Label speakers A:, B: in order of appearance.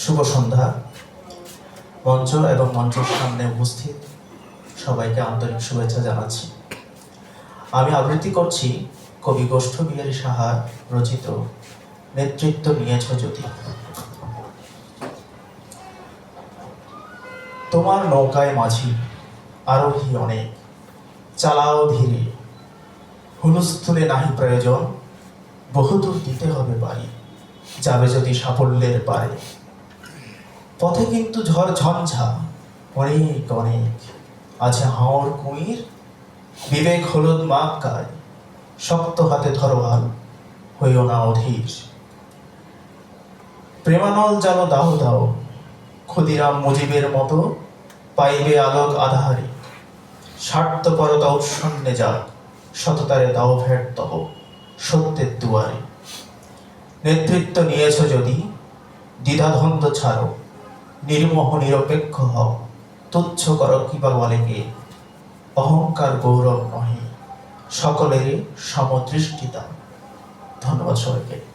A: শুভ সন্ধ্যা। মঞ্চ এবং মঞ্চের সামনে উপস্থিত সবাইকে আন্তরিক শুভেচ্ছা জানাচ্ছি। আমি আবৃত্তি করছি কবি গোষ্ঠ বিহারী সাহার রচিত নেতৃত্ব নিয়েছ যদি। তোমার নৌকায় মাঝি আরোহী অনেক, চালাও ধীরে, হুলস্থুলে নাহি প্রয়োজন, বহুদূর দিতে হবে বাড়ি, যাবে যদি সাফল্যের পারে। পথে কিন্তু ঝড় ঝঞ্ঝা অনেক অনেক, আছে হাওর কুমির, বিবেক হলুদ মাগ গায়, শক্ত হাতে ধরো হাল, হইও না অধীর। প্রেমানল জানো দাও দাও, ক্ষুদিরাম মুজিবের মতো পাইবে আলোক আধারে। স্বার্থপরতা উৎসন্নে যাক, সততারে দাও ভেট তব সত্যের দুয়ারে। নেতৃত্ব নিয়েছ যদি, দ্বিধাদ্বন্দ্ব ছাড়ো, নির্মোহ নিরপেক্ষ হও, তুচ্ছ করো কিবা বলে কে, অহংকার গৌরব নহে, সকলেরই সমদৃষ্টিতা। ধন্যবাদ সবাইকে।